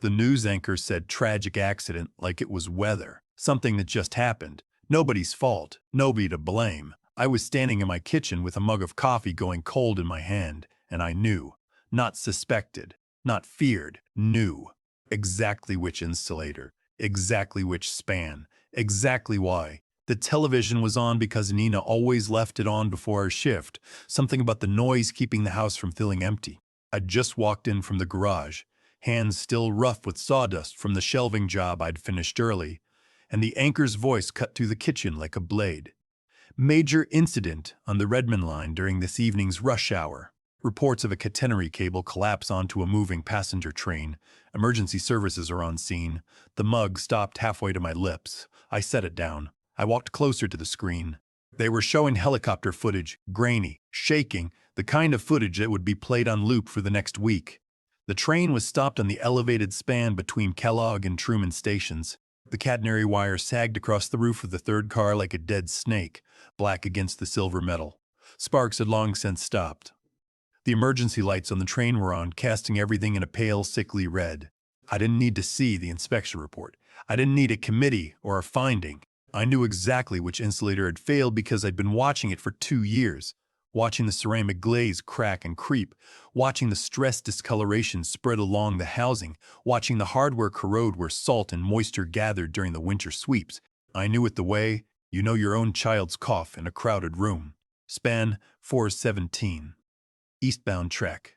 The news anchor said tragic accident like it was weather, something that just happened. Nobody's fault, nobody to blame. I was standing in my kitchen with a mug of coffee going cold in my hand, and I knew, not suspected, not feared, knew exactly which insulator, exactly which span, exactly why. The television was on because Nina always left it on before our shift, something about the noise keeping the house from feeling empty. I'd just walked in from the garage, hands still rough with sawdust from the shelving job I'd finished early, and the anchor's voice cut through the kitchen like a blade. Major incident on the Redmond line during this evening's rush hour. Reports of a catenary cable collapse onto a moving passenger train. Emergency services are on scene. The mug stopped halfway to my lips. I set it down. I walked closer to the screen. They were showing helicopter footage, grainy, shaking, the kind of footage that would be played on loop for the next week. The train was stopped on the elevated span between Kellogg and Truman stations. The catenary wire sagged across the roof of the third car like a dead snake, black against the silver metal. Sparks had long since stopped. The emergency lights on the train were on, casting everything in a pale, sickly red. I didn't need to see the inspection report. I didn't need a committee or a finding. I knew exactly which insulator had failed because I'd been watching it for 2 years, watching the ceramic glaze crack and creep, watching the stress discoloration spread along the housing, watching the hardware corrode where salt and moisture gathered during the winter sweeps. I knew it the way you know your own child's cough in a crowded room. Span 417. Eastbound trek.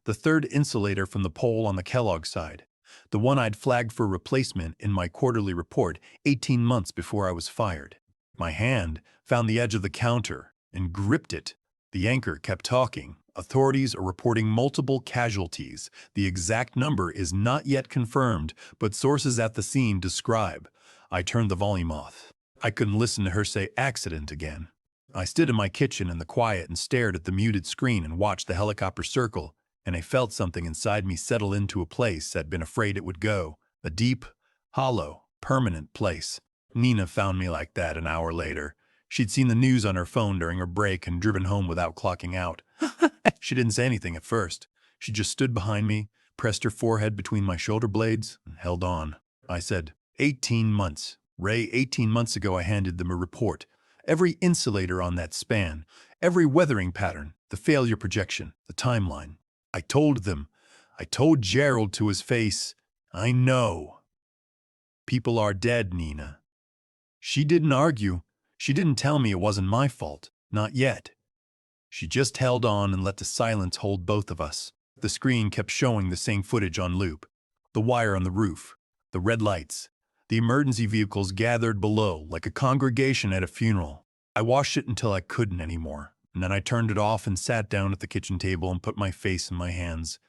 The third insulator from the pole on the Kellogg side. The one I'd flagged for replacement in my quarterly report 18 months before I was fired. My hand found the edge of the counter and gripped it. The anchor kept talking. Authorities are reporting multiple casualties. The exact number is not yet confirmed, but sources at the scene describe. I turned the volume off. I couldn't listen to her say accident again. I stood in my kitchen in the quiet and stared at the muted screen and watched the helicopter circle, and I felt something inside me settle into a place I'd been afraid it would go. A deep, hollow, permanent place. Nina found me like that an hour later. She'd seen the news on her phone during her break and driven home without clocking out. She didn't say anything at first. She just stood behind me, pressed her forehead between my shoulder blades, and held on. I said, 18 months. Ray, 18 months ago I handed them a report. Every insulator on that span, every weathering pattern, the failure projection, the timeline. I told them. I told Gerald to his face, I know. People are dead, Nina. She didn't argue. She didn't tell me it wasn't my fault. Not yet. She just held on and let the silence hold both of us. The screen kept showing the same footage on loop. The wire on the roof, the red lights, the emergency vehicles gathered below like a congregation at a funeral. I watched it until I couldn't anymore, and then I turned it off and sat down at the kitchen table and put my face in my hands.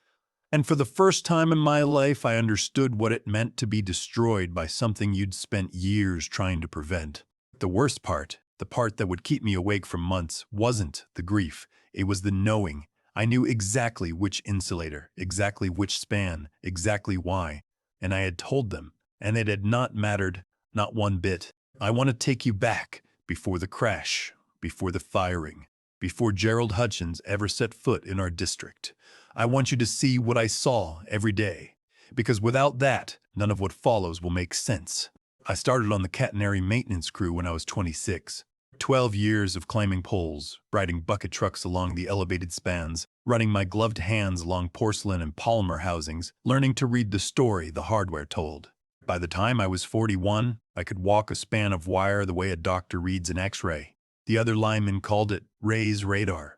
And for the first time in my life, I understood what it meant to be destroyed by something you'd spent years trying to prevent. The worst part, the part that would keep me awake for months, wasn't the grief. It was the knowing. I knew exactly which insulator, exactly which span, exactly why. And I had told them, and it had not mattered, not one bit. I want to take you back, before the crash, before the firing, before Gerald Hutchins ever set foot in our district. I want you to see what I saw every day, because without that, none of what follows will make sense. I started on the Catenary maintenance crew when I was 26. 12 years of climbing poles, riding bucket trucks along the elevated spans, running my gloved hands along porcelain and polymer housings, learning to read the story the hardware told. By the time I was 41, I could walk a span of wire the way a doctor reads an X-ray. The other linemen called it Ray's radar.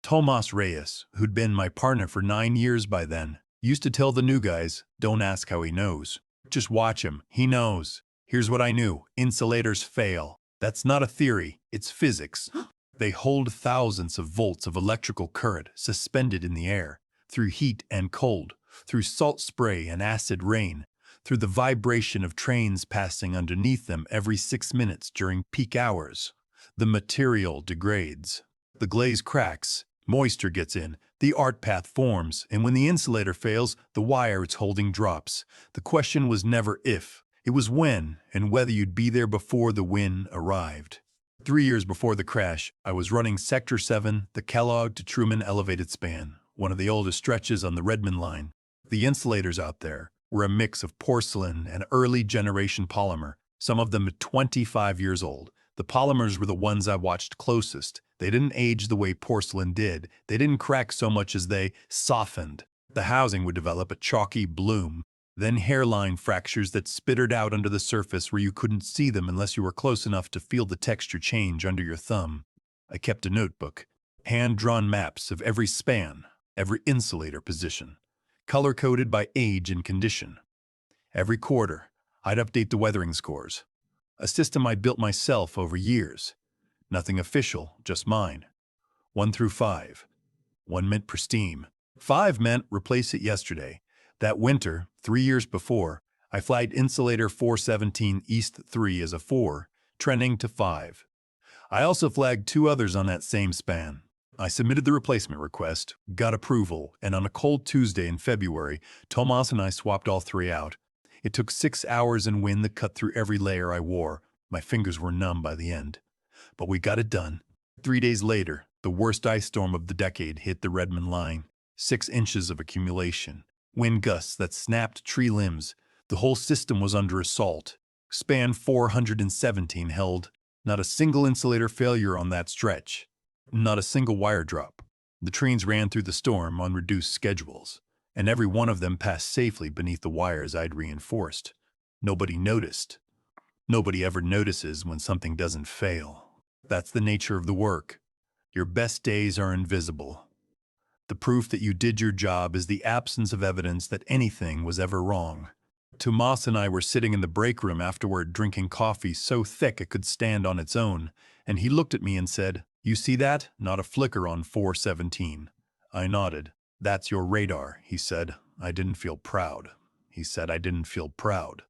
Tomas Reyes, who'd been my partner for 9 years by then, used to tell the new guys, don't ask how he knows. Just watch him, he knows. Here's what I knew, insulators fail. That's not a theory, it's physics. They hold thousands of volts of electrical current suspended in the air, through heat and cold, through salt spray and acid rain, through the vibration of trains passing underneath them every 6 minutes during peak hours. The material degrades. The glaze cracks, moisture gets in, the art path forms, and when the insulator fails, the wire it's holding drops. The question was never if, it was when, and whether you'd be there before the win arrived. 3 years before the crash, I was running Sector 7, the Kellogg to Truman elevated span, one of the oldest stretches on the Redmond line. The insulators out there were a mix of porcelain and early generation polymer, some of them 25 years old. The polymers were the ones I watched closest. They didn't age the way porcelain did. They didn't crack so much as they softened. The housing would develop a chalky bloom, then hairline fractures that spittered out under the surface where you couldn't see them unless you were close enough to feel the texture change under your thumb. I kept a notebook, hand-drawn maps of every span, every insulator position, color-coded by age and condition. Every quarter, I'd update the weathering scores, a system I built myself over years. Nothing official, just mine. 1 through 5. 1 meant pristine. 5 meant replace it yesterday. That winter, 3 years before, I flagged insulator 417 East 3 as a 4, trending to 5. I also flagged 2 others on that same span. I submitted the replacement request, got approval, and on a cold Tuesday in February, Tomas and I swapped all 3 out. It took 6 hours and wind that cut through every layer I wore. My fingers were numb by the end. But we got it done. 3 days later, the worst ice storm of the decade hit the Redmond line. 6 inches of accumulation. Wind gusts that snapped tree limbs. The whole system was under assault. Span 417 held. Not a single insulator failure on that stretch. Not a single wire drop. The trains ran through the storm on reduced schedules, and every one of them passed safely beneath the wires I'd reinforced. Nobody noticed. Nobody ever notices when something doesn't fail. That's the nature of the work. Your best days are invisible. The proof that you did your job is the absence of evidence that anything was ever wrong. Tomas and I were sitting in the break room afterward drinking coffee so thick it could stand on its own, and he looked at me and said, "You see that? Not a flicker on 417. I nodded. "That's your radar," he said. I didn't feel proud. He said I didn't feel proud.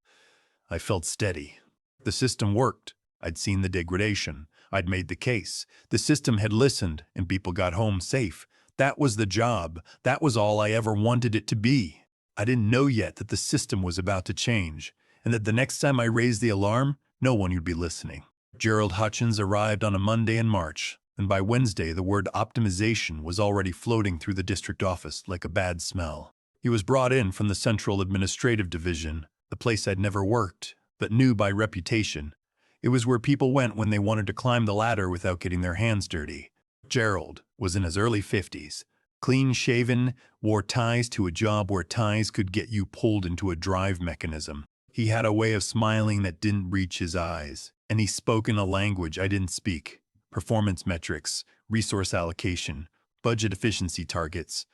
I felt steady. The system worked. I'd seen the degradation. I'd made the case. The system had listened, and people got home safe. That was the job. That was all I ever wanted it to be. I didn't know yet that the system was about to change, and that the next time I raised the alarm, no one would be listening. Gerald Hutchins arrived on a Monday in March, and by Wednesday the word optimization was already floating through the district office like a bad smell. He was brought in from the Central Administrative Division, the place I'd never worked, but knew by reputation. It was where people went when they wanted to climb the ladder without getting their hands dirty. Gerald was in his early 50s, clean-shaven, wore ties to a job where ties could get you pulled into a drive mechanism. He had a way of smiling that didn't reach his eyes, and he spoke in a language I didn't speak. Performance metrics, resource allocation, budget efficiency targets.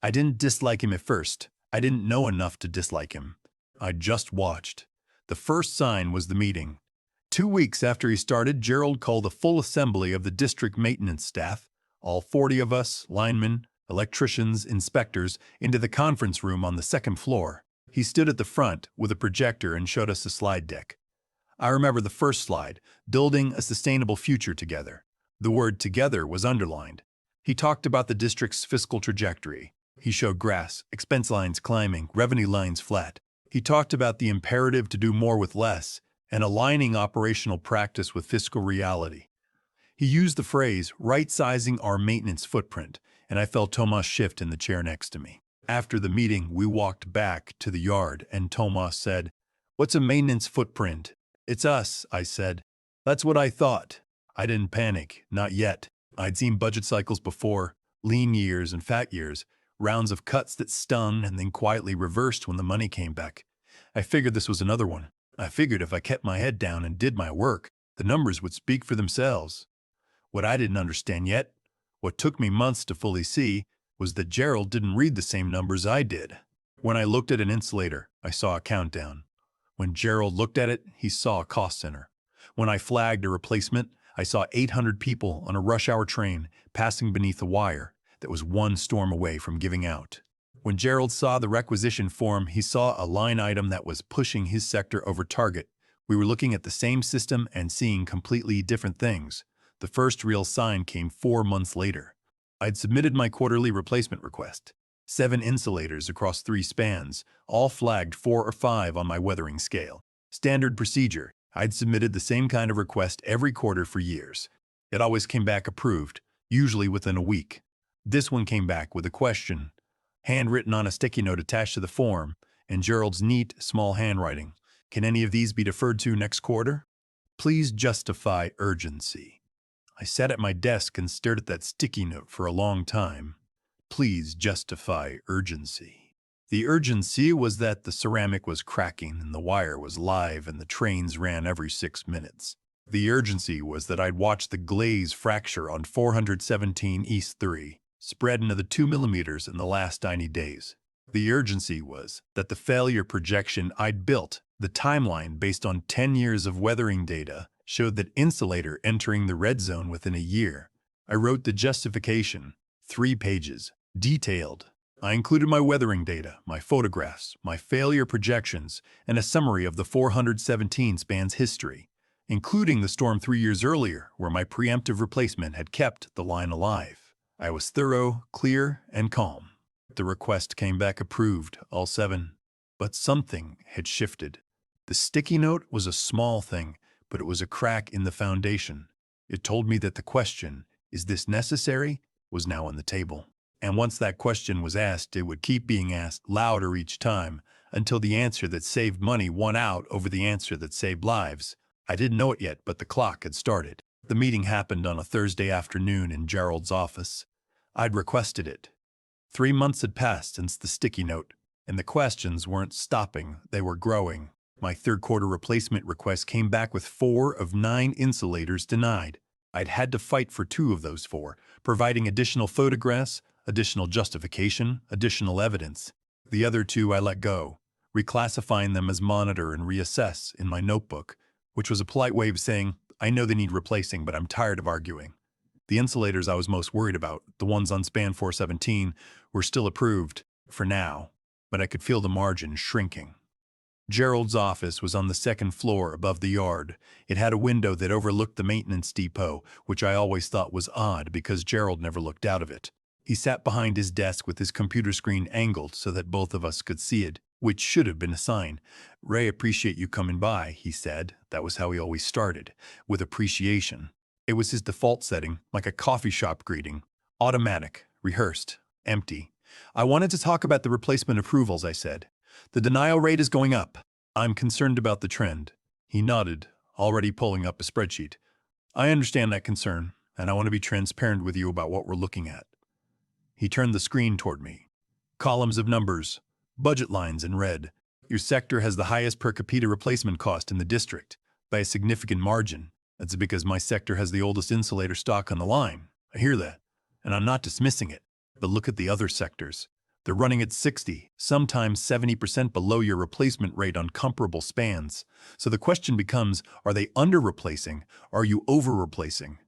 I didn't dislike him at first. I didn't know enough to dislike him. I just watched. The first sign was the meeting. 2 weeks after he started, Gerald called a full assembly of the district maintenance staff, all 40 of us, linemen, electricians, inspectors, into the conference room on the second floor. He stood at the front with a projector and showed us a slide deck. I remember the first slide, building a sustainable future together. The word together was underlined. He talked about the district's fiscal trajectory. He showed graphs, expense lines climbing, revenue lines flat. He talked about the imperative to do more with less and aligning operational practice with fiscal reality. He used the phrase, right-sizing our maintenance footprint, and I felt Tomas shift in the chair next to me. After the meeting, we walked back to the yard, and Tomas said, "What's a maintenance footprint?" "It's us," I said. "That's what I thought." I didn't panic, not yet. I'd seen budget cycles before, lean years and fat years, rounds of cuts that stung and then quietly reversed when the money came back. I figured this was another one. I figured if I kept my head down and did my work, the numbers would speak for themselves. What I didn't understand yet, what took me months to fully see, was that Gerald didn't read the same numbers I did. When I looked at an insulator, I saw a countdown. When Gerald looked at it, he saw a cost center. When I flagged a replacement, I saw 800 people on a rush-hour train passing beneath a wire that was one storm away from giving out. When Gerald saw the requisition form, he saw a line item that was pushing his sector over target. We were looking at the same system and seeing completely different things. The first real sign came 4 months later. I'd submitted my quarterly replacement request. 7 insulators across 3 spans, all flagged 4 or 5 on my weathering scale. Standard procedure. I'd submitted the same kind of request every quarter for years. It always came back approved, usually within a week. This one came back with a question, handwritten on a sticky note attached to the form, in Gerald's neat, small handwriting. Can any of these be deferred to next quarter? Please justify urgency. I sat at my desk and stared at that sticky note for a long time. Please justify urgency. The urgency was that the ceramic was cracking and the wire was live and the trains ran every 6 minutes. The urgency was that I'd watched the glaze fracture on 417 East 3, spread into the 2 millimeters in the last 90 days. The urgency was that the failure projection I'd built, the timeline based on 10 years of weathering data, showed that insulator entering the red zone within a year. I wrote the justification, 3 pages, detailed. I included my weathering data, my photographs, my failure projections, and a summary of the 417 span's history, including the storm 3 years earlier where my preemptive replacement had kept the line alive. I was thorough, clear, and calm. The request came back approved, all 7. But something had shifted. The sticky note was a small thing, but it was a crack in the foundation. It told me that the question, "Is this necessary?" was now on the table. And once that question was asked, it would keep being asked louder each time until the answer that saved money won out over the answer that saved lives. I didn't know it yet, but the clock had started. The meeting happened on a Thursday afternoon in Gerald's office. I'd requested it. 3 months had passed since the sticky note, and the questions weren't stopping, they were growing. My third-quarter replacement request came back with 4 of 9 insulators denied. I'd had to fight for 2 of those 4, providing additional photographs, additional justification, additional evidence. The other 2 I let go, reclassifying them as monitor and reassess in my notebook, which was a polite way of saying, I know they need replacing, but I'm tired of arguing. The insulators I was most worried about, the ones on span 417, were still approved, for now, but I could feel the margin shrinking. Gerald's office was on the 2nd floor above the yard. It had a window that overlooked the maintenance depot, which I always thought was odd because Gerald never looked out of it. He sat behind his desk with his computer screen angled so that both of us could see it, which should have been a sign. "Ray, appreciate you coming by," he said. That was how he always started, with appreciation. It was his default setting, like a coffee shop greeting. Automatic, rehearsed, empty. "I wanted to talk about the replacement approvals," I said. "The denial rate is going up. I'm concerned about the trend." He nodded, already pulling up a spreadsheet. "I understand that concern, and I want to be transparent with you about what we're looking at." He turned the screen toward me. Columns of numbers, budget lines in red. "Your sector has the highest per capita replacement cost in the district, by a significant margin. That's because my sector has the oldest insulator stock on the line. I hear that, and I'm not dismissing it. But look at the other sectors. They're running at 60, sometimes 70% below your replacement rate on comparable spans. So the question becomes, are they under-replacing? Or are you over-replacing?"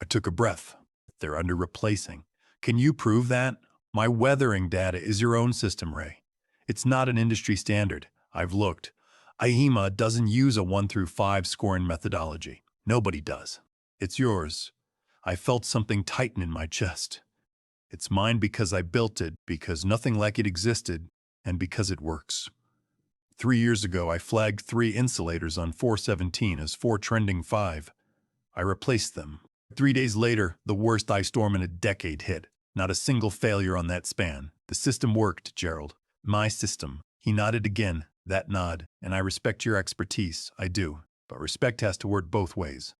I took a breath. "They're under-replacing. Can you prove that?" "My weathering data is your own system, Ray. It's not an industry standard. I've looked. IHEMA doesn't use a 1 through 5 scoring methodology. Nobody does. It's yours." I felt something tighten in my chest. It's mine because I built it, because nothing like it existed, and because it works. 3 years ago, I flagged 3 insulators on 417 as 4 trending 5. I replaced them. 3 days later, the worst ice storm in a decade hit. Not a single failure on that span. The system worked, Gerald. My system. He nodded again, that nod, and I respect your expertise. I do. But respect has to work both ways.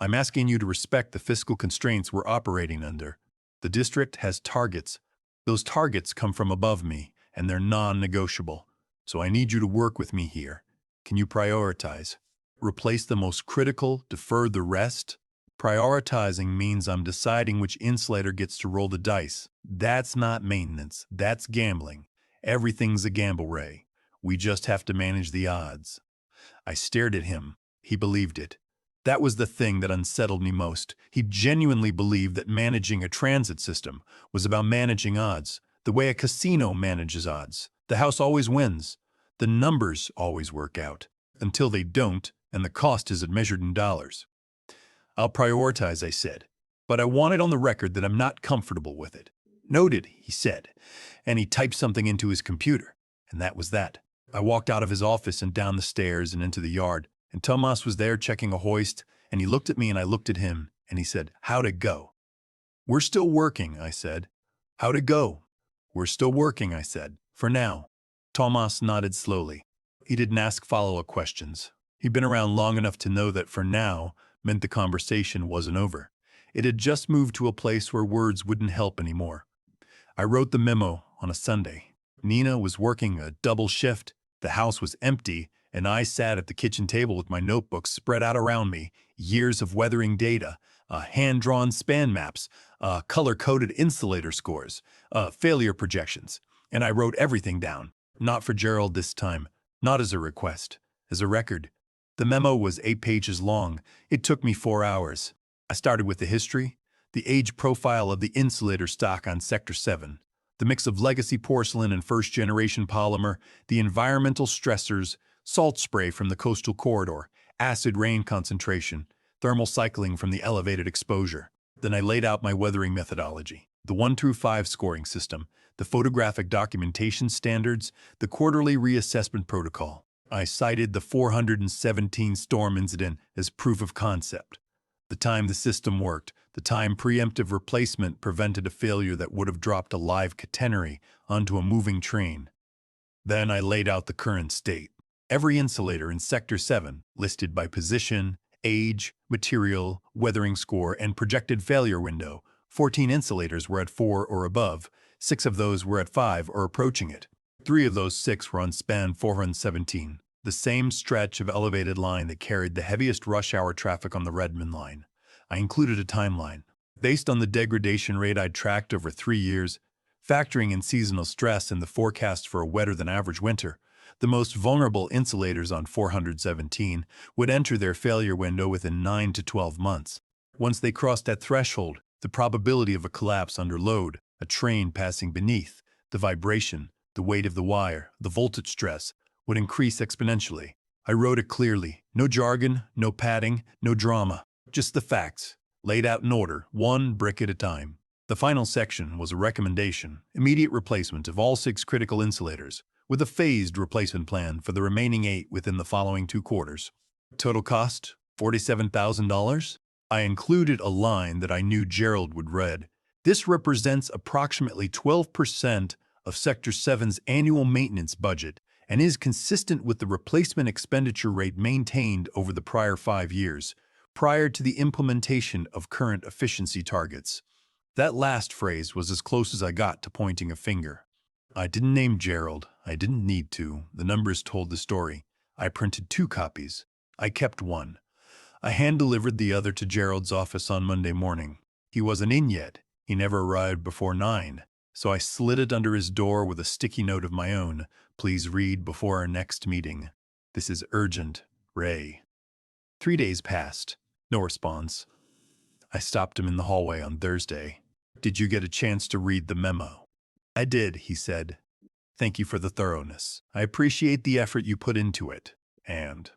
I'm asking you to respect the fiscal constraints we're operating under. The district has targets. Those targets come from above me, and they're non-negotiable. So I need you to work with me here. Can you prioritize? Replace the most critical, defer the rest? Prioritizing means I'm deciding which insulator gets to roll the dice. That's not maintenance. That's gambling. Everything's a gamble, Ray. We just have to manage the odds. I stared at him. He believed it. That was the thing that unsettled me most. He genuinely believed that managing a transit system was about managing odds, the way a casino manages odds. The house always wins. The numbers always work out, until they don't, and the cost isn't measured in dollars. "I'll prioritize," I said, "but I want it on the record that I'm not comfortable with it." "Noted," he said, and he typed something into his computer, and that was that. I walked out of his office and down the stairs and into the yard. And Tomas was there checking a hoist, and he looked at me and I looked at him, and he said, "How'd it go?" "We're still working," I said. "How'd it go?" "We're still working," I said, "for now." Thomas nodded slowly. He didn't ask follow-up questions. He'd been around long enough to know that for now meant the conversation wasn't over. It had just moved to a place where words wouldn't help anymore. I wrote the memo on a Sunday. Nina was working a double shift, the house was empty, and I sat at the kitchen table with my notebooks spread out around me, years of weathering data, hand-drawn span maps, color-coded insulator scores, failure projections. And I wrote everything down. Not for Gerald this time, not as a request, as a record. The memo was 8 pages long. It took me 4 hours. I started with the history, the age profile of the insulator stock on Sector 7, the mix of legacy porcelain and first-generation polymer, the environmental stressors, salt spray from the coastal corridor, acid rain concentration, thermal cycling from the elevated exposure. Then I laid out my weathering methodology, the 1 through 5 scoring system, the photographic documentation standards, the quarterly reassessment protocol. I cited the 417 storm incident as proof of concept. The time the system worked, the time preemptive replacement prevented a failure that would have dropped a live catenary onto a moving train. Then I laid out the current state. Every insulator in Sector 7, listed by position, age, material, weathering score, and projected failure window. 14 insulators were at 4 or above, 6 of those were at 5 or approaching it. 3 of those 6 were on span 417, the same stretch of elevated line that carried the heaviest rush hour traffic on the Redmond line. I included a timeline. Based on the degradation rate I'd tracked over 3 years, factoring in seasonal stress and the forecast for a wetter-than-average winter, the most vulnerable insulators on 417 would enter their failure window within 9 to 12 months. Once they crossed that threshold, the probability of a collapse under load, a train passing beneath, the vibration, the weight of the wire, the voltage stress, would increase exponentially. I wrote it clearly. No jargon, no padding, no drama. Just the facts, laid out in order, one brick at a time. The final section was a recommendation, immediate replacement of all 6 critical insulators, with a phased replacement plan for the remaining 8 within the following 2 quarters. Total cost, $47,000. I included a line that I knew Gerald would read. This represents approximately 12% of Sector 7's annual maintenance budget and is consistent with the replacement expenditure rate maintained over the prior 5 years, prior to the implementation of current efficiency targets. That last phrase was as close as I got to pointing a finger. I didn't name Gerald. I didn't need to. The numbers told the story. I printed 2 copies. I kept one. I hand-delivered the other to Gerald's office on Monday morning. He wasn't in yet. He never arrived before 9, so I slid it under his door with a sticky note of my own. Please read before our next meeting. This is urgent, Ray. 3 days passed. No response. I stopped him in the hallway on Thursday. Did you get a chance to read the memo? I did, he said. Thank you for the thoroughness. I appreciate the effort you put into it. And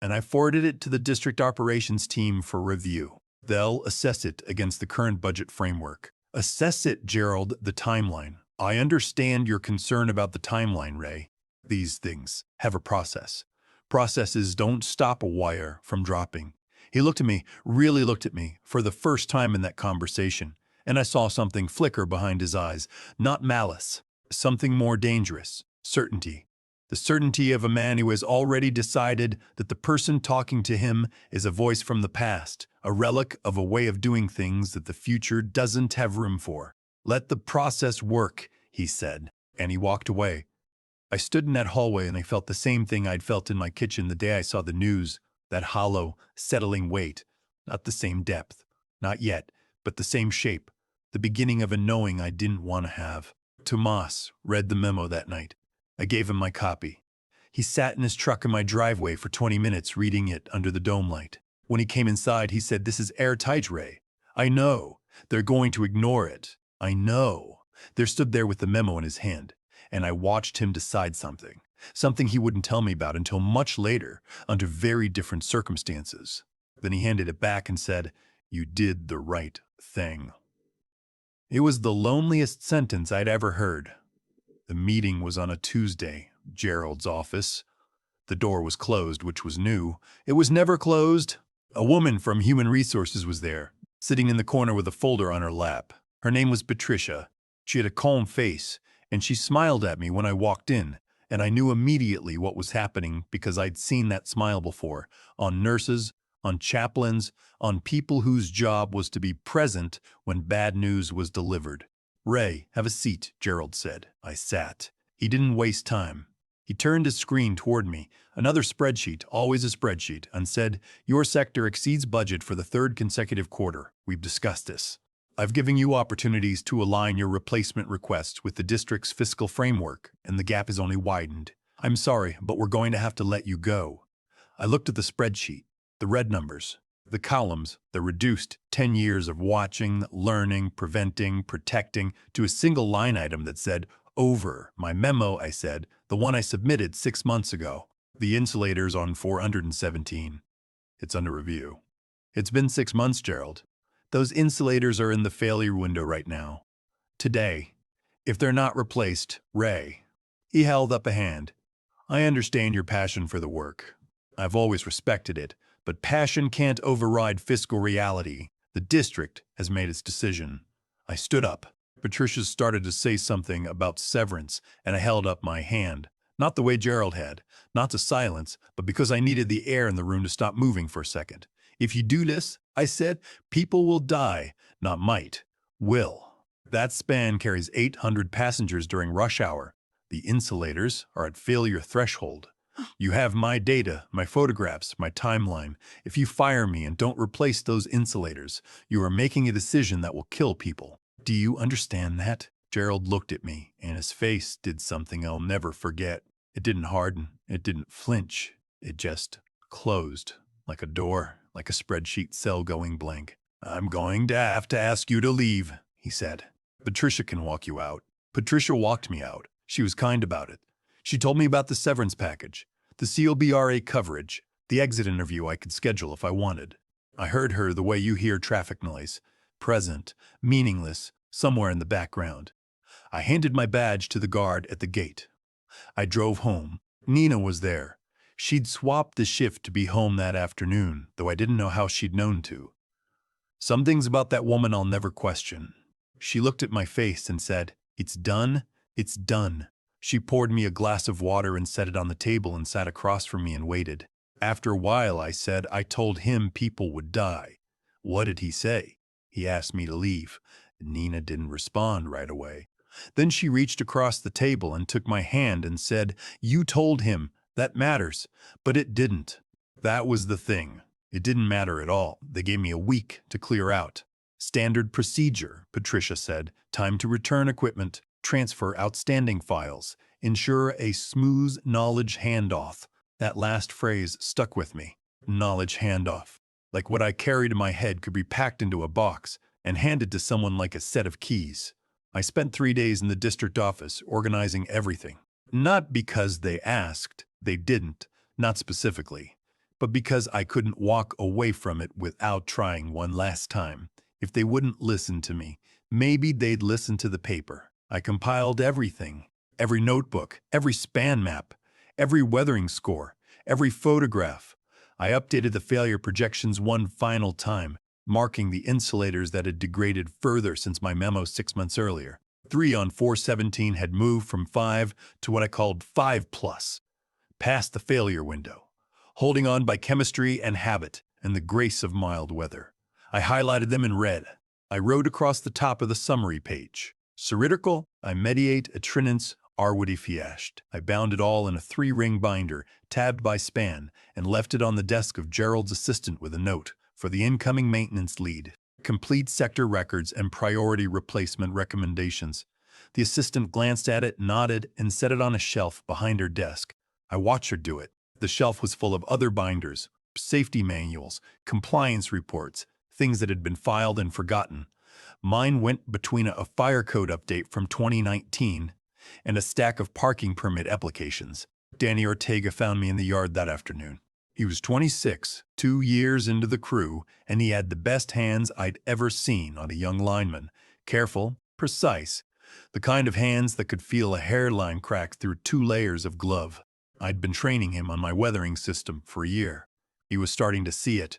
I forwarded it to the district operations team for review. They'll assess it against the current budget framework. Assess it, Gerald, the timeline. I understand your concern about the timeline, Ray. These things have a process. Processes don't stop a wire from dropping. He looked at me, really looked at me, for the first time in that conversation, and I saw something flicker behind his eyes. Not malice, something more dangerous. Certainty. The certainty of a man who has already decided that the person talking to him is a voice from the past, a relic of a way of doing things that the future doesn't have room for. Let the process work, he said, and he walked away. I stood in that hallway and I felt the same thing I'd felt in my kitchen the day I saw the news, that hollow, settling weight. Not the same depth, not yet, but the same shape, the beginning of a knowing I didn't want to have. Tomas read the memo that night. I gave him my copy. He sat in his truck in my driveway for 20 minutes reading it under the dome light. When he came inside, he said, "This is airtight, Ray. I know. They're going to ignore it. I know." There stood there with the memo in his hand, and I watched him decide something he wouldn't tell me about until much later, under very different circumstances. Then he handed it back and said, "You did the right thing." It was the loneliest sentence I'd ever heard. The meeting was on a Tuesday, Gerald's office. The door was closed, which was new. It was never closed. A woman from Human Resources was there, sitting in the corner with a folder on her lap. Her name was Patricia. She had a calm face, and she smiled at me when I walked in, And I knew immediately what was happening because I'd seen that smile before, on nurses, on chaplains, on people whose job was to be present when bad news was delivered. "Ray, have a seat," Gerald said. I sat. He didn't waste time. He turned his screen toward me, another spreadsheet, always a spreadsheet, and said, "Your sector exceeds budget for the third consecutive quarter. We've discussed this. I've given you opportunities to align your replacement requests with the district's fiscal framework, and the gap is only widened. I'm sorry, but we're going to have to let you go." I looked at the spreadsheet, the red numbers, the columns, the reduced 10 years of watching, learning, preventing, protecting, to a single line item that said, "Over." My memo, I said, the one I submitted 6 months ago. "The insulators on 417. It's under review." "It's been 6 months, Gerald. Those insulators are in the failure window right now. Today. If they're not replaced, Ray." He held up a hand. "I understand your passion for the work. I've always respected it, but passion can't override fiscal reality. The district has made its decision." I stood up. Patricia started to say something about severance, and I held up my hand. Not the way Gerald had, not to silence, but because I needed the air in the room to stop moving for a second. "If you do this," I said, "people will die, not might. Will. That span carries 800 passengers during rush hour. The insulators are at failure threshold. You have my data, my photographs, my timeline. If you fire me and don't replace those insulators, you are making a decision that will kill people. Do you understand that?" Gerald looked at me, and his face did something I'll never forget. It didn't harden, it didn't flinch, it just closed, like a door, like a spreadsheet cell going blank. "I'm going to have to ask you to leave," he said. "Patricia can walk you out." Patricia walked me out. She was kind about it. She told me about the severance package, the COBRA coverage, the exit interview I could schedule if I wanted. I heard her the way you hear traffic noise, present, meaningless, somewhere in the background. I handed my badge to the guard at the gate. I drove home. Nina was there. She'd swapped the shift to be home that afternoon, though I didn't know how she'd known to. Some things about that woman I'll never question. She looked at my face and said, "It's done, it's done." She poured me a glass of water and set it on the table and sat across from me and waited. After a while, I said, "I told him people would die." "What did he say?" "He asked me to leave." Nina didn't respond right away. Then she reached across the table and took my hand and said, "You told him. That matters." But it didn't. That was the thing. It didn't matter at all. They gave me a week to clear out. "Standard procedure," Patricia said. "Time to return equipment, transfer outstanding files, ensure a smooth knowledge handoff." That last phrase stuck with me. Knowledge handoff. Like what I carried in my head could be packed into a box and handed to someone like a set of keys. I spent 3 days in the district office organizing everything. Not because they asked, they didn't, not specifically, but because I couldn't walk away from it without trying one last time. If they wouldn't listen to me, maybe they'd listen to the paper. I compiled everything, every notebook, every span map, every weathering score, every photograph. I updated the failure projections one final time, marking the insulators that had degraded further since my memo 6 months earlier. 3 on 417 had moved from 5 to what I called 5+, past the failure window, holding on by chemistry and habit and the grace of mild weather. I highlighted them in red. I wrote across the top of the summary page, "Ceridical, I mediate attrinance arwadifiashed." I bound it all in a 3-ring binder, tabbed by span, and left it on the desk of Gerald's assistant with a note for the incoming maintenance lead. "Complete sector records and priority replacement recommendations." The assistant glanced at it, nodded, and set it on a shelf behind her desk. I watched her do it. The shelf was full of other binders, safety manuals, compliance reports, things that had been filed and forgotten. Mine went between a fire code update from 2019 and a stack of parking permit applications. Danny Ortega found me in the yard that afternoon. He was 26, 2 years into the crew, and he had the best hands I'd ever seen on a young lineman. Careful, precise, the kind of hands that could feel a hairline crack through 2 layers of glove. I'd been training him on my weathering system for a year. He was starting to see it.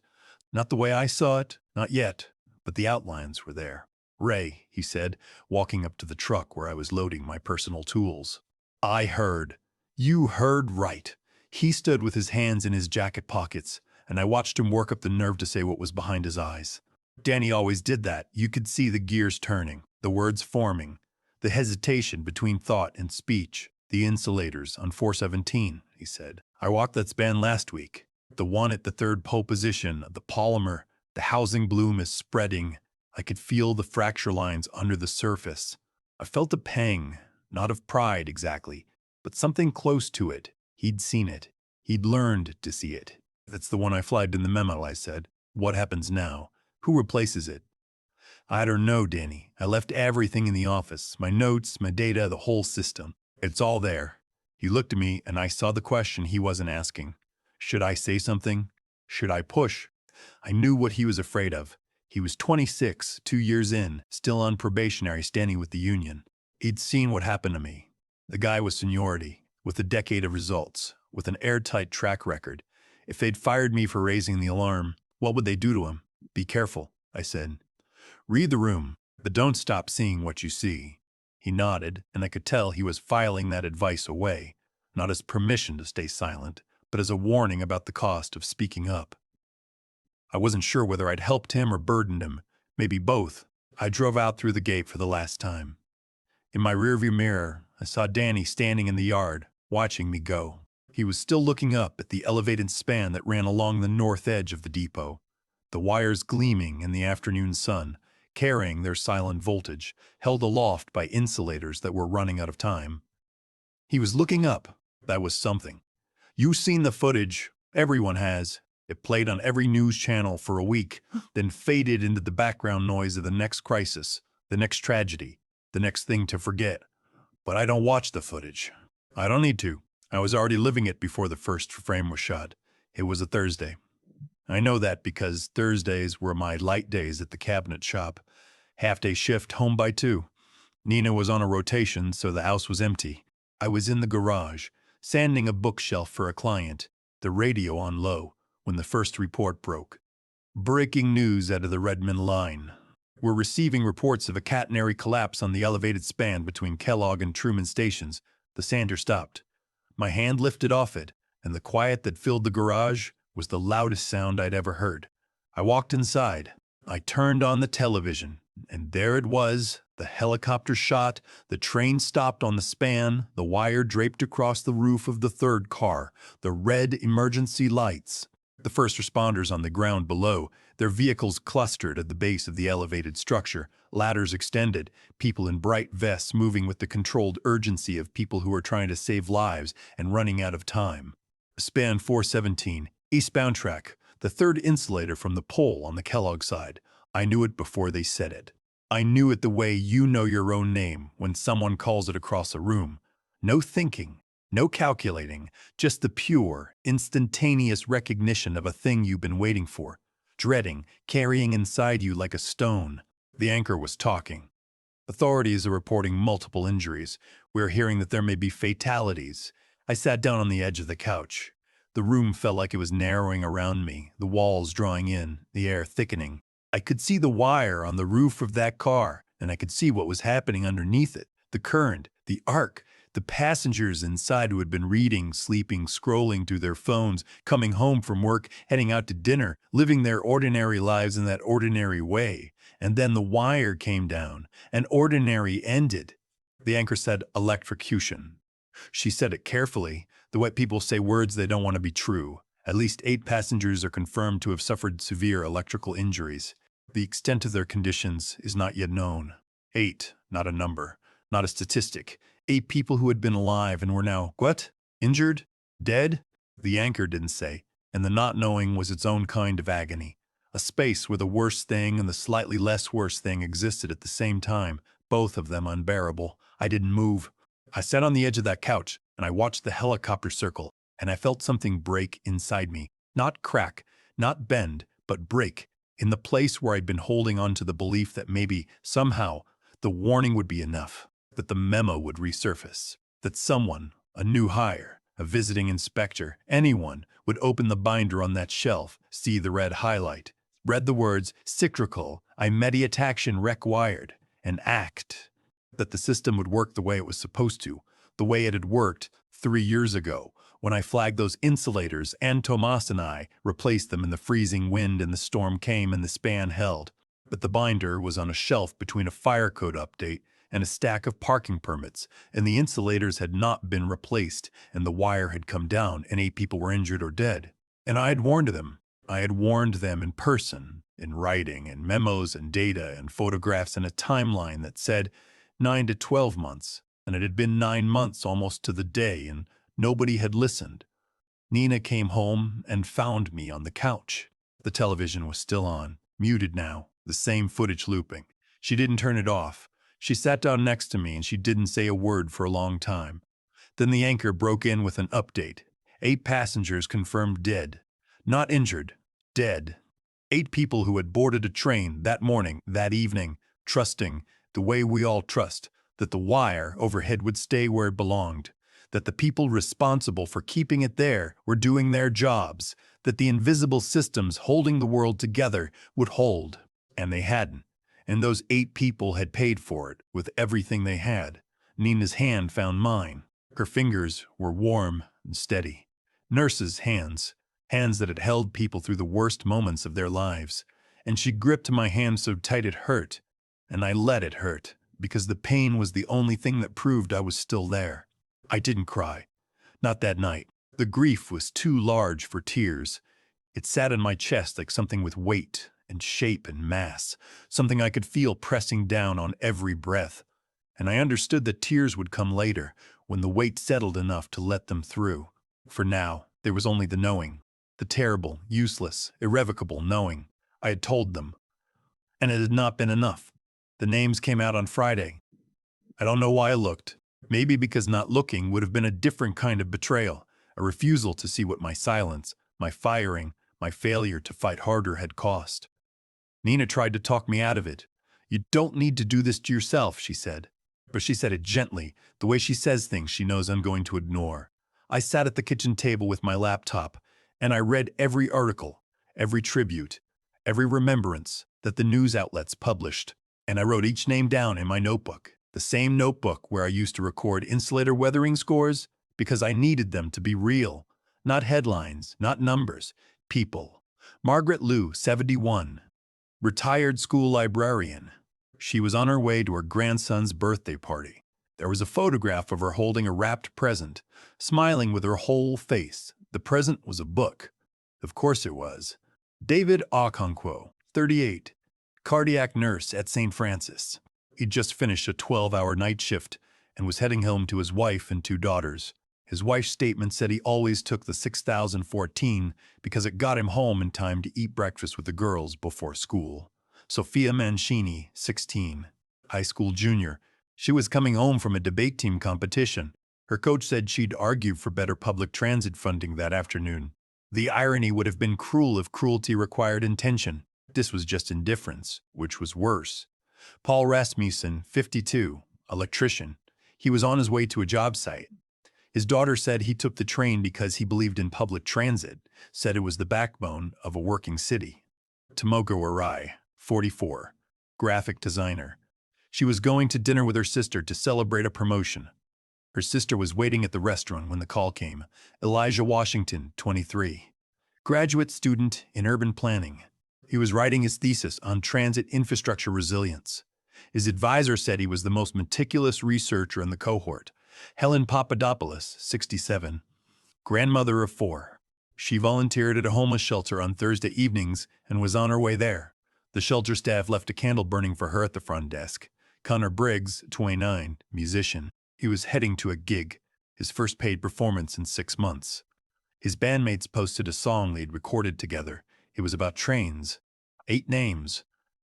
Not the way I saw it, not yet, but the outlines were there. "Ray," he said, walking up to the truck where I was loading my personal tools. I heard. You heard right. He stood with his hands in his jacket pockets, and I watched him work up the nerve to say what was behind his eyes. Danny always did that. You could see the gears turning, the words forming, the hesitation between thought and speech. The insulators on 417, he said. I walked that span last week. The one at the third pole position, the polymer, the housing bloom is spreading. I could feel the fracture lines under the surface. I felt a pang, not of pride exactly, but something close to it. He'd seen it. He'd learned to see it. That's the one I flagged in the memo, I said. What happens now? Who replaces it? I don't know, Danny. I left everything in the office. My notes, my data, the whole system. It's all there. He looked at me and I saw the question he wasn't asking. Should I say something? Should I push? I knew what he was afraid of. He was 26, 2 years in, still on probationary, standing with the union. He'd seen what happened to me. The guy with seniority, with a decade of results, with an airtight track record. If they'd fired me for raising the alarm, what would they do to him? Be careful, I said. Read the room, but don't stop seeing what you see. He nodded, and I could tell he was filing that advice away, not as permission to stay silent, but as a warning about the cost of speaking up. I wasn't sure whether I'd helped him or burdened him, maybe both. I drove out through the gate for the last time. In my rearview mirror, I saw Danny standing in the yard, watching me go. He was still looking up at the elevated span that ran along the north edge of the depot, the wires gleaming in the afternoon sun, carrying their silent voltage, held aloft by insulators that were running out of time. He was looking up. That was something. You've seen the footage. Everyone has. It played on every news channel for a week, then faded into the background noise of the next crisis, the next tragedy, the next thing to forget. But I don't watch the footage. I don't need to. I was already living it before the first frame was shot. It was a Thursday. I know that because Thursdays were my light days at the cabinet shop. Half-day shift, home by 2. Nina was on a rotation, so the house was empty. I was in the garage, sanding a bookshelf for a client, the radio on low, when the first report broke. Breaking news out of the Redmond line. We're receiving reports of a catenary collapse on the elevated span between Kellogg and Truman stations. The sander stopped. My hand lifted off it, and the quiet that filled the garage was the loudest sound I'd ever heard. I walked inside. I turned on the television, and there it was, the helicopter shot, the train stopped on the span, the wire draped across the roof of the third car, the red emergency lights. The first responders on the ground below, their vehicles clustered at the base of the elevated structure, ladders extended, people in bright vests moving with the controlled urgency of people who are trying to save lives and running out of time. Span 417, eastbound track, the third insulator from the pole on the Kellogg side. I knew it before they said it. I knew it the way you know your own name when someone calls it across a room. No thinking, no calculating, just the pure, instantaneous recognition of a thing you've been waiting for, dreading, carrying inside you like a stone. The anchor was talking. Authorities are reporting multiple injuries. We're hearing that there may be fatalities. I sat down on the edge of the couch. The room felt like it was narrowing around me, the walls drawing in, the air thickening. I could see the wire on the roof of that car, and I could see what was happening underneath it, the current, the arc, the passengers inside who had been reading, sleeping, scrolling through their phones, coming home from work, heading out to dinner, living their ordinary lives in that ordinary way. And then the wire came down, and ordinary ended. The anchor said electrocution. She said it carefully, the way people say words they don't want to be true. At least 8 passengers are confirmed to have suffered severe electrical injuries. The extent of their conditions is not yet known. 8, not a number, not a statistic. 8 people who had been alive and were now, what? Injured? Dead? The anchor didn't say, and the not knowing was its own kind of agony. A space where the worst thing and the slightly less worst thing existed at the same time, both of them unbearable. I didn't move. I sat on the edge of that couch, and I watched the helicopter circle, and I felt something break inside me. Not crack, not bend, but break, in the place where I'd been holding on to the belief that maybe, somehow, the warning would be enough, that the memo would resurface, that someone, a new hire, a visiting inspector, anyone, would open the binder on that shelf, see the red highlight, read the words, cyclical, immediate action required, and act. That the system would work the way it was supposed to, the way it had worked 3 years ago, when I flagged those insulators and Tomas and I replaced them in the freezing wind and the storm came and the span held. But the binder was on a shelf between a fire code update and a stack of parking permits, and the insulators had not been replaced, and the wire had come down, and 8 people were injured or dead. And I had warned them. I had warned them in person, in writing, and memos and data and photographs and a timeline that said 9 to 12 months, and it had been 9 months almost to the day, and nobody had listened. Nina came home and found me on the couch. The television was still on, muted now, the same footage looping. She didn't turn it off. She sat down next to me and she didn't say a word for a long time. Then the anchor broke in with an update. 8 passengers confirmed dead. Not injured, dead. 8 people who had boarded a train that morning, that evening, trusting, the way we all trust, that the wire overhead would stay where it belonged, that the people responsible for keeping it there were doing their jobs, that the invisible systems holding the world together would hold. And they hadn't. And those 8 people had paid for it with everything they had. Nina's hand found mine. Her fingers were warm and steady. Nurses' hands, hands that had held people through the worst moments of their lives. And she gripped my hand so tight it hurt. And I let it hurt, because the pain was the only thing that proved I was still there. I didn't cry. Not that night. The grief was too large for tears. It sat in my chest like something with weight and shape and mass, something I could feel pressing down on every breath. And I understood that tears would come later, when the weight settled enough to let them through. For now, there was only the knowing, the terrible, useless, irrevocable knowing. I had told them. And it had not been enough. The names came out on Friday. I don't know why I looked. Maybe because not looking would have been a different kind of betrayal, a refusal to see what my silence, my firing, my failure to fight harder had cost. Nina tried to talk me out of it. You don't need to do this to yourself, she said. But she said it gently, the way she says things she knows I'm going to ignore. I sat at the kitchen table with my laptop, and I read every article, every tribute, every remembrance that the news outlets published. And I wrote each name down in my notebook, the same notebook where I used to record insulator weathering scores, because I needed them to be real. Not headlines, not numbers, people. Margaret Liu, 71. Retired school librarian. She was on her way to her grandson's birthday party. There was a photograph of her holding a wrapped present, smiling with her whole face. The present was a book. Of course it was. David Okonkwo, 38, cardiac nurse at St. Francis. He'd just finished a 12-hour night shift and was heading home to his wife and 2 daughters. His wife's statement said he always took the 6014 because it got him home in time to eat breakfast with the girls before school. Sophia Mancini, 16, high school junior. She was coming home from a debate team competition. Her coach said she'd argue for better public transit funding that afternoon. The irony would have been cruel if cruelty required intention. This was just indifference, which was worse. Paul Rasmussen, 52, electrician. He was on his way to a job site. His daughter said he took the train because he believed in public transit, said it was the backbone of a working city. Tomoko Arai, 44, graphic designer. She was going to dinner with her sister to celebrate a promotion. Her sister was waiting at the restaurant when the call came. Elijah Washington, 23, graduate student in urban planning. He was writing his thesis on transit infrastructure resilience. His advisor said he was the most meticulous researcher in the cohort. Helen Papadopoulos, 67, grandmother of 4. She volunteered at a homeless shelter on Thursday evenings and was on her way there. The shelter staff left a candle burning for her at the front desk. Connor Briggs, 29, musician. He was heading to a gig, his first paid performance in 6 months. His bandmates posted a song they'd recorded together. It was about trains. 8 names,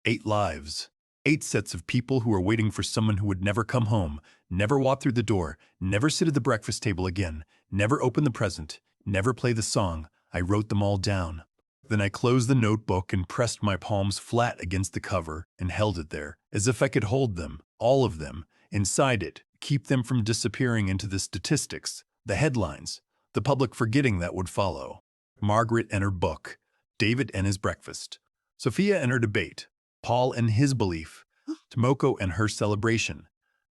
8 lives. 8 sets of people who were waiting for someone who would never come home, never walk through the door, never sit at the breakfast table again, never open the present, never play the song. I wrote them all down. Then I closed the notebook and pressed my palms flat against the cover and held it there, as if I could hold them, all of them, inside it, keep them from disappearing into the statistics, the headlines, the public forgetting that would follow. Margaret and her book, David and his breakfast, Sophia and her debate, Paul and his belief, Tomoko and her celebration,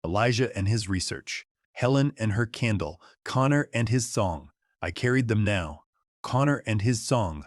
Elijah and his research, Helen and her candle, Connor and his song. I carried them now. Connor and his song.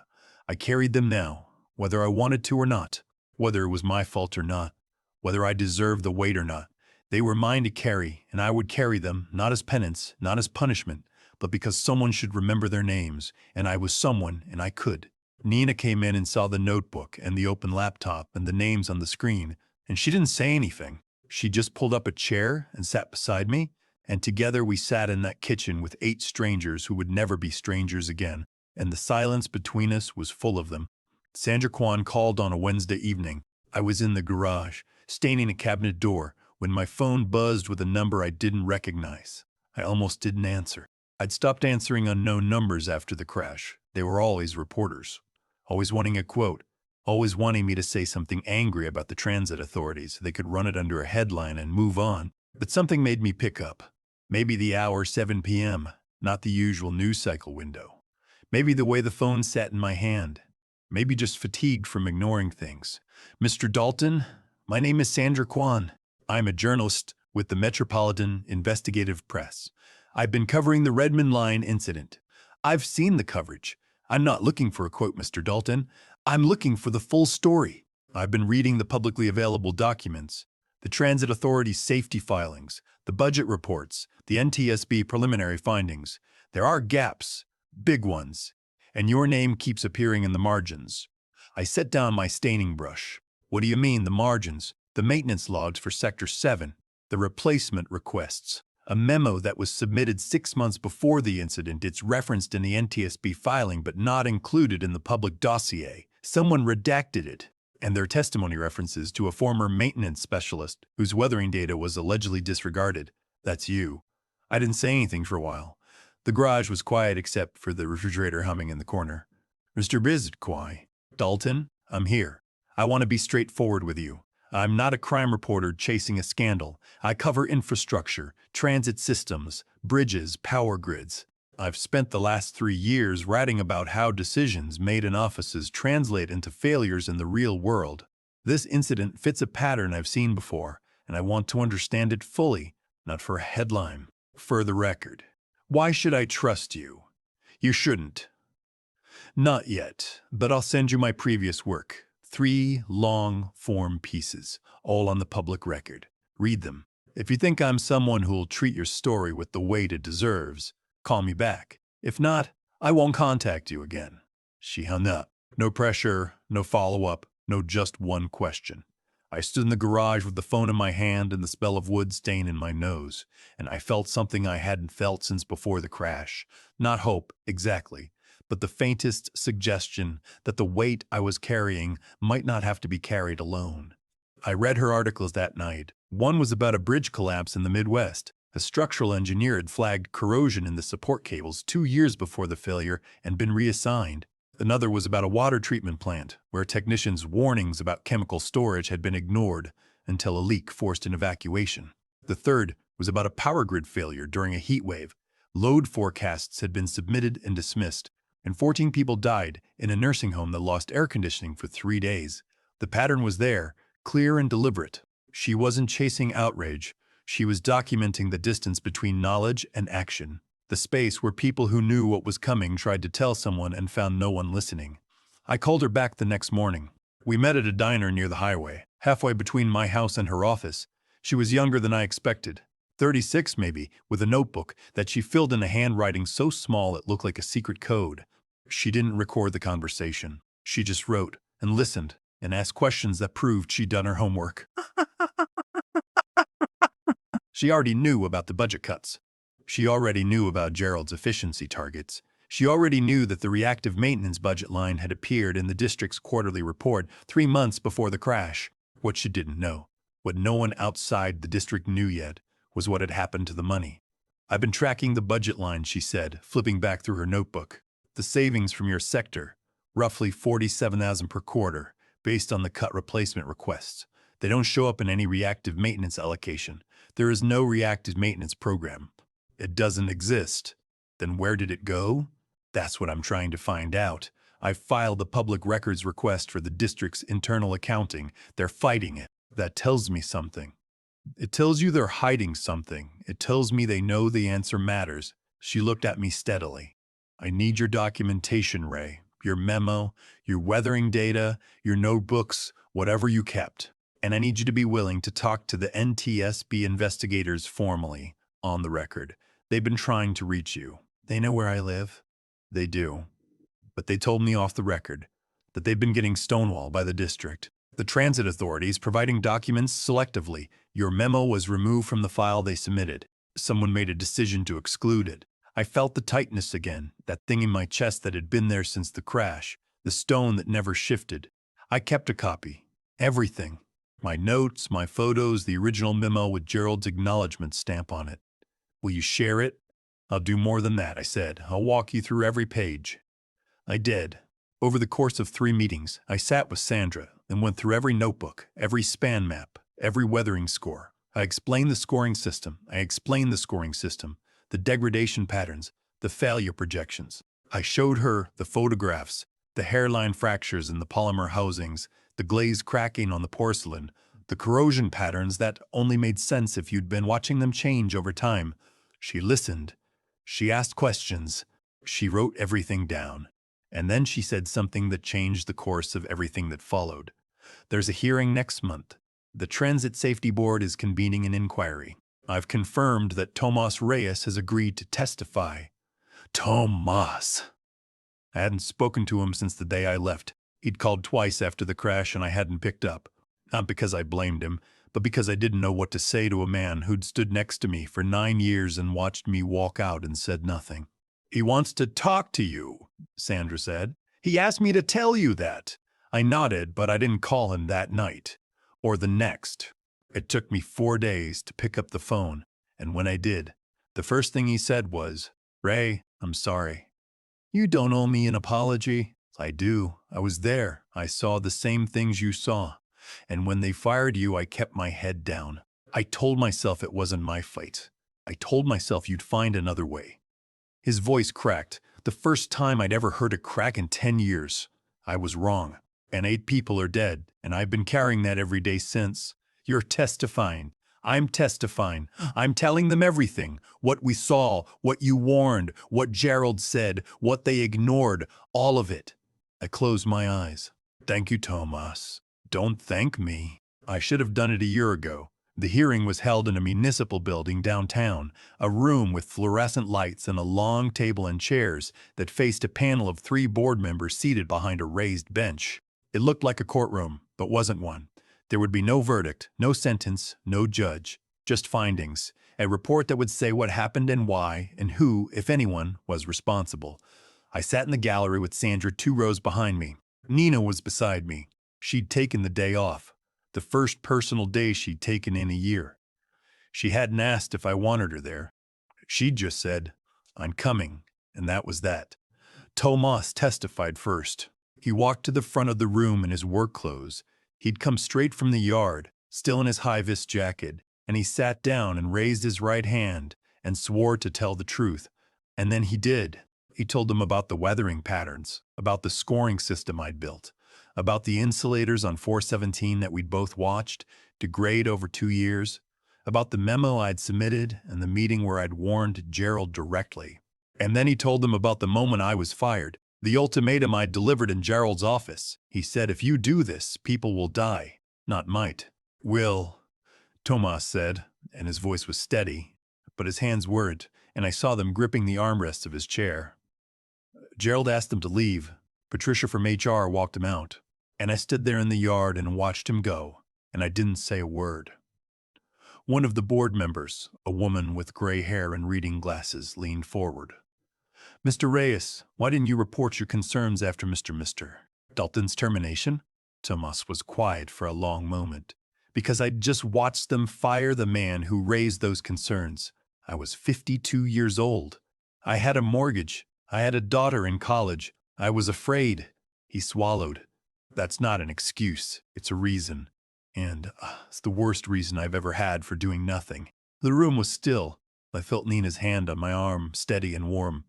I carried them now, whether I wanted to or not, whether it was my fault or not, whether I deserved the weight or not. They were mine to carry, and I would carry them, not as penance, not as punishment, but because someone should remember their names, and I was someone, and I could. Nina came in and saw the notebook and the open laptop and the names on the screen, and she didn't say anything. She just pulled up a chair and sat beside me, and together we sat in that kitchen with 8 strangers who would never be strangers again, and the silence between us was full of them. Sandra Kwan called on a Wednesday evening. I was in the garage, staining a cabinet door, when my phone buzzed with a number I didn't recognize. I almost didn't answer. I'd stopped answering unknown numbers after the crash. They were always reporters, always wanting a quote, always wanting me to say something angry about the transit authorities. They could run it under a headline and move on. But something made me pick up. Maybe the hour 7 p.m., not the usual news cycle window. Maybe the way the phone sat in my hand. Maybe just fatigued from ignoring things. Mr. Dalton, my name is Sandra Kwan. I'm a journalist with the Metropolitan Investigative Press. I've been covering the Redmond Line incident. I've seen the coverage. I'm not looking for a quote, Mr. Dalton. I'm looking for the full story. I've been reading the publicly available documents, the Transit Authority's safety filings, the budget reports, the NTSB preliminary findings. There are gaps, big ones, and your name keeps appearing in the margins. I set down my staining brush. What do you mean, the margins? The maintenance logs for Sector 7, the replacement requests, a memo that was submitted 6 months before the incident. It's referenced in the NTSB filing but not included in the public dossier. Someone redacted it, and their testimony references to a former maintenance specialist whose weathering data was allegedly disregarded. That's you. I didn't say anything for a while. The garage was quiet except for the refrigerator humming in the corner. Mr. Bizquai, Dalton, I'm here. I want to be straightforward with you. I'm not a crime reporter chasing a scandal. I cover infrastructure, transit systems, bridges, power grids. I've spent the last 3 years writing about how decisions made in offices translate into failures in the real world. This incident fits a pattern I've seen before, and I want to understand it fully, not for a headline. For the record, why should I trust you? You shouldn't. Not yet, but I'll send you my previous work. 3 long-form pieces, all on the public record. Read them. If you think I'm someone who'll treat your story with the weight it deserves, call me back. If not, I won't contact you again. She hung up. No pressure, no follow-up, no just one question. I stood in the garage with the phone in my hand and the smell of wood stain in my nose, and I felt something I hadn't felt since before the crash. Not hope, exactly, but the faintest suggestion that the weight I was carrying might not have to be carried alone. I read her articles that night. One was about a bridge collapse in the Midwest. A structural engineer had flagged corrosion in the support cables 2 years before the failure and been reassigned. Another was about a water treatment plant, where technicians' warnings about chemical storage had been ignored until a leak forced an evacuation. The third was about a power grid failure during a heat wave. Load forecasts had been submitted and dismissed, and 14 people died in a nursing home that lost air conditioning for 3 days. The pattern was there, clear and deliberate. She wasn't chasing outrage. She was documenting the distance between knowledge and action, the space where people who knew what was coming tried to tell someone and found no one listening. I called her back the next morning. We met at a diner near the highway, halfway between my house and her office. She was younger than I expected, 36 maybe, with a notebook that she filled in a handwriting so small it looked like a secret code. She didn't record the conversation. She just wrote and listened and asked questions that proved she'd done her homework. She already knew about the budget cuts. She already knew about Gerald's efficiency targets. She already knew that the reactive maintenance budget line had appeared in the district's quarterly report 3 months before the crash. What she didn't know, what no one outside the district knew yet, was what had happened to the money. I've been tracking the budget line, she said, flipping back through her notebook. The savings from your sector, roughly $47,000 per quarter, based on the cut replacement requests. They don't show up in any reactive maintenance allocation. There is no reactive maintenance program. It doesn't exist. Then where did it go? That's what I'm trying to find out. I filed a public records request for the district's internal accounting. They're fighting it. That tells me something. It tells you they're hiding something. It tells me they know the answer matters. She looked at me steadily. I need your documentation, Ray. Your memo, your weathering data, your notebooks, whatever you kept. And I need you to be willing to talk to the NTSB investigators formally, on the record. They've been trying to reach you. They know where I live. They do. But they told me off the record that they've been getting stonewalled by the district. The transit authorities providing documents selectively. Your memo was removed from the file they submitted. Someone made a decision to exclude it. I felt the tightness again, that thing in my chest that had been there since the crash, the stone that never shifted. I kept a copy. Everything. My notes, my photos, the original memo with Gerald's acknowledgement stamp on it. Will you share it? I'll do more than that, I said. I'll walk you through every page. I did. Over the course of 3 meetings, I sat with Sandra and went through every notebook, every span map, every weathering score. I explained the scoring system. The degradation patterns, the failure projections. I showed her the photographs, the hairline fractures in the polymer housings, the glaze cracking on the porcelain, the corrosion patterns that only made sense if you'd been watching them change over time. She listened. She asked questions. She wrote everything down. And then she said something that changed the course of everything that followed. There's a hearing next month. The Transit Safety Board is convening an inquiry. I've confirmed that Tomas Reyes has agreed to testify. Tomas! I hadn't spoken to him since the day I left. He'd called twice after the crash and I hadn't picked up. Not because I blamed him, but because I didn't know what to say to a man who'd stood next to me for 9 years and watched me walk out and said nothing. He wants to talk to you, Sandra said. He asked me to tell you that. I nodded, but I didn't call him that night. Or the next. It took me 4 days to pick up the phone, and when I did, the first thing he said was, Ray, I'm sorry. You don't owe me an apology. I do. I was there. I saw the same things you saw. And when they fired you, I kept my head down. I told myself it wasn't my fight. I told myself you'd find another way. His voice cracked, the first time I'd ever heard it crack in 10 years. I was wrong, and 8 people are dead, and I've been carrying that every day since. You're testifying. I'm testifying. I'm telling them everything. What we saw, what you warned, what Gerald said, what they ignored, all of it. I closed my eyes. Thank you, Tomas. Don't thank me. I should have done it a year ago. The hearing was held in a municipal building downtown, a room with fluorescent lights and a long table and chairs that faced a panel of 3 board members seated behind a raised bench. It looked like a courtroom, but wasn't one. There would be no verdict, no sentence, no judge, just findings, a report that would say what happened and why, and who, if anyone, was responsible. I sat in the gallery with Sandra 2 rows behind me. Nina was beside me. She'd taken the day off. The first personal day she'd taken in a year. She hadn't asked if I wanted her there. She'd just said, I'm coming, and that was that. Tomas testified first. He walked to the front of the room in his work clothes. He'd come straight from the yard, still in his high-vis jacket, and he sat down and raised his right hand and swore to tell the truth. And then he did. He told them about the weathering patterns, about the scoring system I'd built, about the insulators on 417 that we'd both watched degrade over 2 years, about the memo I'd submitted and the meeting where I'd warned Gerald directly. And then he told them about the moment I was fired, the ultimatum I'd delivered in Gerald's office. He said, if you do this, people will die, not might. Will, Tomas said, and his voice was steady, but his hands weren't, and I saw them gripping the armrests of his chair. Gerald asked them to leave. Patricia from HR walked him out, and I stood there in the yard and watched him go, and I didn't say a word. One of the board members, a woman with gray hair and reading glasses, leaned forward. Mr. Reyes, why didn't you report your concerns after Mr. Dalton's termination? Tomas was quiet for a long moment. Because I'd just watched them fire the man who raised those concerns. I was 52 years old. I had a mortgage. I had a daughter in college. I was afraid. He swallowed. That's not an excuse. It's a reason. And it's the worst reason I've ever had for doing nothing. The room was still. I felt Nina's hand on my arm, steady and warm.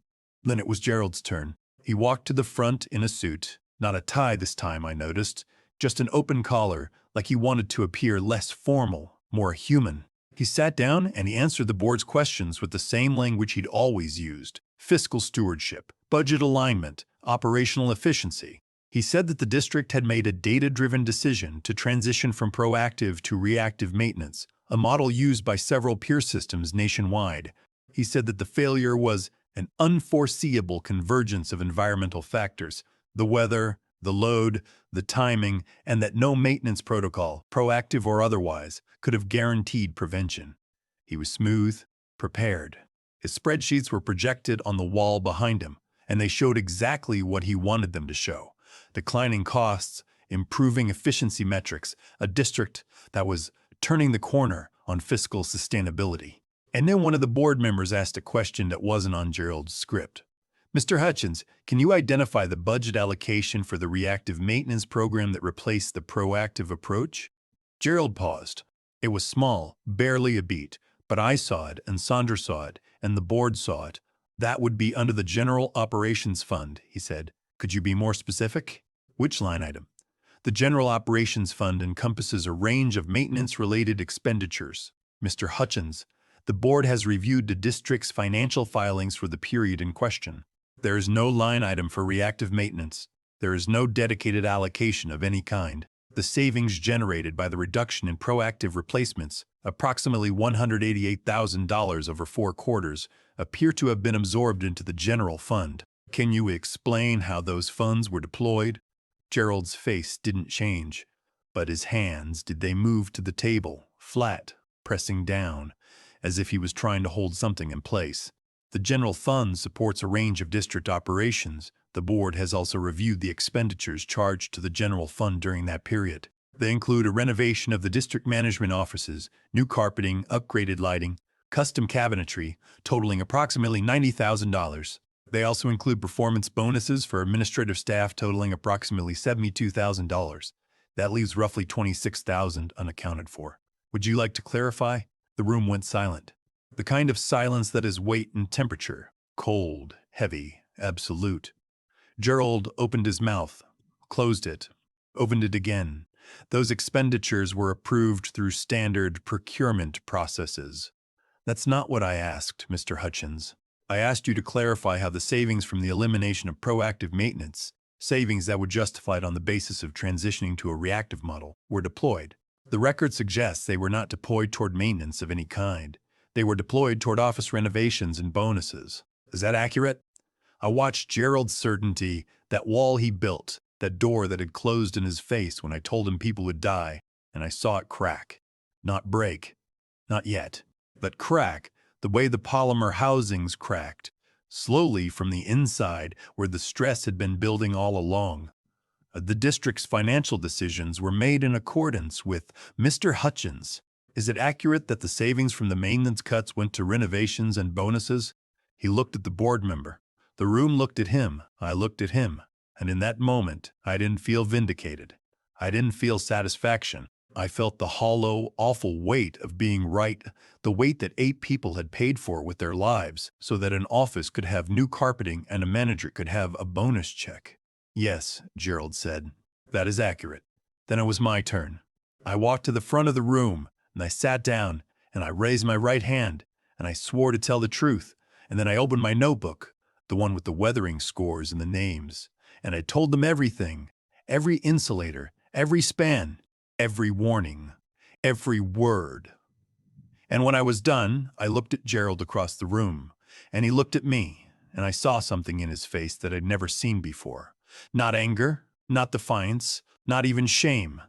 Then it was Gerald's turn. He walked to the front in a suit. Not a tie this time, I noticed. Just an open collar, like he wanted to appear less formal, more human. He sat down and he answered the board's questions with the same language he'd always used: fiscal stewardship, budget alignment, operational efficiency. He said that the district had made a data-driven decision to transition from proactive to reactive maintenance, a model used by several peer systems nationwide. He said that the failure was an unforeseeable convergence of environmental factors: the weather, the load, the timing, and that no maintenance protocol, proactive or otherwise, could have guaranteed prevention. He was smooth, prepared. His spreadsheets were projected on the wall behind him, and they showed exactly what he wanted them to show: declining costs, improving efficiency metrics, a district that was turning the corner on fiscal sustainability. And then one of the board members asked a question that wasn't on Gerald's script. "Mr. Hutchins, can you identify the budget allocation for the reactive maintenance program that replaced the proactive approach?" Gerald paused. It was small, barely a beat, but I saw it, and Sandra saw it, and the board saw it. "That would be under the General Operations Fund," he said. "Could you be more specific?" "Which line item?" "The General Operations Fund encompasses a range of maintenance-related expenditures. Mr. Hutchins, the board has reviewed the district's financial filings for the period in question. There is no line item for reactive maintenance. There is no dedicated allocation of any kind. The savings generated by the reduction in proactive replacements, approximately $188,000 over 4 quarters, appear to have been absorbed into the general fund. Can you explain how those funds were deployed?" Gerald's face didn't change, but his hands, did they move to the table, flat, pressing down, as if he was trying to hold something in place. "The general fund supports a range of district operations. The board has also reviewed the expenditures charged to the general fund during that period. They include a renovation of the district management offices, new carpeting, upgraded lighting, custom cabinetry, totaling approximately $90,000. They also include performance bonuses for administrative staff totaling approximately $72,000. That leaves roughly $26,000 unaccounted for. Would you like to clarify?" The room went silent. The kind of silence that is weight and temperature: cold, heavy, absolute. Gerald opened his mouth, closed it, opened it again. "Those expenditures were approved through standard procurement processes." "That's not what I asked, Mr. Hutchins. I asked you to clarify how the savings from the elimination of proactive maintenance, savings that were justified on the basis of transitioning to a reactive model, were deployed. The record suggests they were not deployed toward maintenance of any kind. They were deployed toward office renovations and bonuses. Is that accurate?" I watched Gerald's certainty, that wall he built, that door that had closed in his face when I told him people would die, and I saw it crack. Not break. Not yet. But crack, the way the polymer housings cracked, slowly from the inside where the stress had been building all along. The district's financial decisions were made in accordance with Mr. Hutchins. Is it accurate that the savings from the maintenance cuts went to renovations and bonuses? He looked at the board member. The room looked at him. I looked at him. And in that moment, I didn't feel vindicated. I didn't feel satisfaction. I felt the hollow, awful weight of being right, the weight that 8 people had paid for with their lives so that an office could have new carpeting and a manager could have a bonus check. "Yes," Gerald said. "That is accurate." Then it was my turn. I walked to the front of the room, and I sat down, and I raised my right hand, and I swore to tell the truth, and then I opened my notebook, the one with the weathering scores and the names, and I told them everything, every insulator, every span, every warning, every word. And when I was done, I looked at Gerald across the room, and he looked at me, and I saw something in his face that I'd never seen before. Not anger, not defiance, not even shame.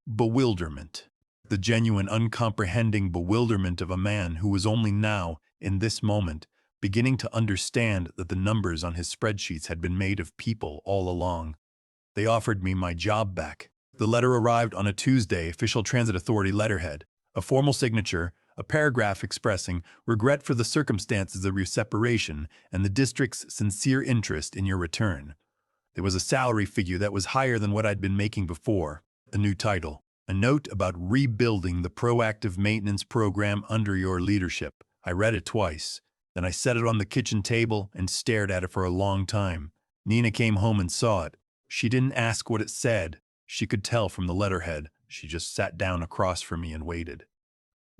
Bewilderment. The genuine, uncomprehending bewilderment of a man who was only now, in this moment, beginning to understand that the numbers on his spreadsheets had been made of people all along. They offered me my job back. The letter arrived on a Tuesday, official transit authority letterhead, a formal signature, a paragraph expressing regret for the circumstances of your separation and the district's sincere interest in your return. There was a salary figure that was higher than what I'd been making before, a new title, a note about rebuilding the proactive maintenance program under your leadership. I read it twice. Then I set it on the kitchen table and stared at it for a long time. Nina came home and saw it. She didn't ask what it said. She could tell from the letterhead. She just sat down across from me and waited.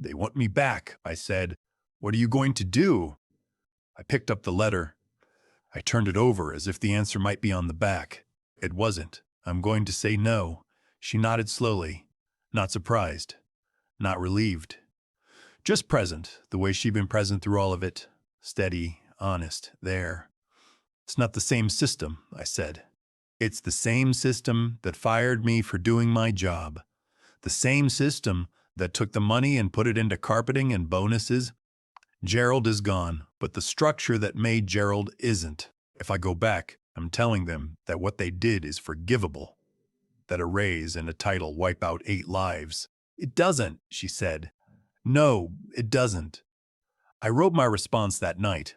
They want me back, I said. What are you going to do? I picked up the letter. I turned it over as if the answer might be on the back. It wasn't. I'm going to say no. She nodded slowly, not surprised, not relieved. Just present, the way she'd been present through all of it. Steady, honest, there. It's not the same system, I said. It's the same system that fired me for doing my job. The same system that took the money and put it into carpeting and bonuses. Gerald is gone, but the structure that made Gerald isn't. If I go back, I'm telling them that what they did is forgivable. That a raise and a title wipe out 8 lives. It doesn't, she said. No, it doesn't. I wrote my response that night.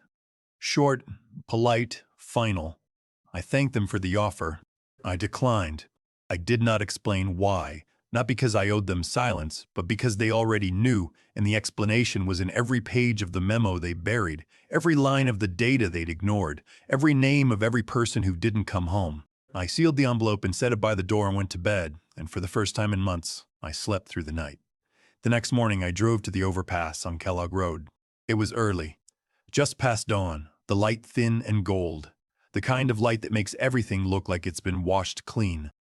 Short, polite, final. I thanked them for the offer. I declined. I did not explain why, not because I owed them silence, but because they already knew, and the explanation was in every page of the memo they buried, every line of the data they'd ignored, every name of every person who didn't come home. I sealed the envelope and set it by the door and went to bed, and for the first time in months, I slept through the night. The next morning, I drove to the overpass on Kellogg Road. It was early, just past dawn, the light thin and gold, the kind of light that makes everything look like it's been washed clean.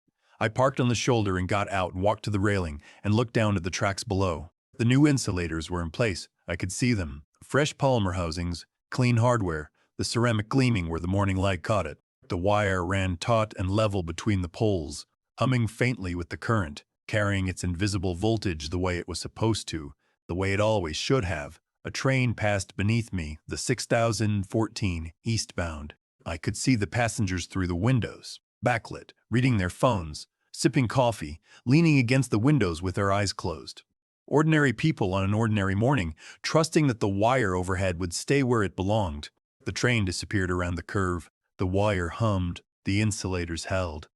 I parked on the shoulder and got out and walked to the railing and looked down at the tracks below. The new insulators were in place. I could see them. Fresh polymer housings, clean hardware, the ceramic gleaming where the morning light caught it. The wire ran taut and level between the poles, humming faintly with the current, carrying its invisible voltage the way it was supposed to, the way it always should have. A train passed beneath me, the 6014 eastbound. I could see the passengers through the windows, backlit, reading their phones, sipping coffee, leaning against the windows with their eyes closed. Ordinary people on an ordinary morning, trusting that the wire overhead would stay where it belonged. The train disappeared around the curve. The wire hummed. The insulators held.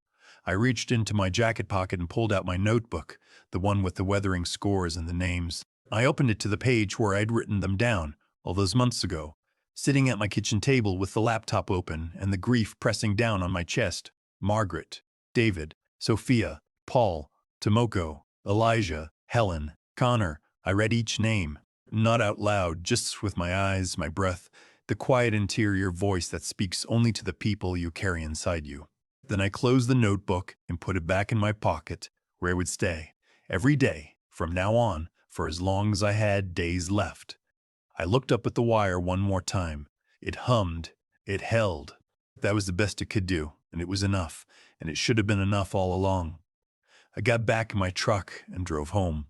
I reached into my jacket pocket and pulled out my notebook, the one with the weathering scores and the names. I opened it to the page where I'd written them down, all those months ago, sitting at my kitchen table with the laptop open and the grief pressing down on my chest. Margaret, David, Sophia, Paul, Tomoko, Elijah, Helen, Connor. I read each name, not out loud, just with my eyes, my breath, the quiet interior voice that speaks only to the people you carry inside you. Then I closed the notebook and put it back in my pocket, where it would stay, every day, from now on, for as long as I had days left. I looked up at the wire one more time. It hummed. It held. That was the best it could do, and it was enough, and it should have been enough all along. I got back in my truck and drove home.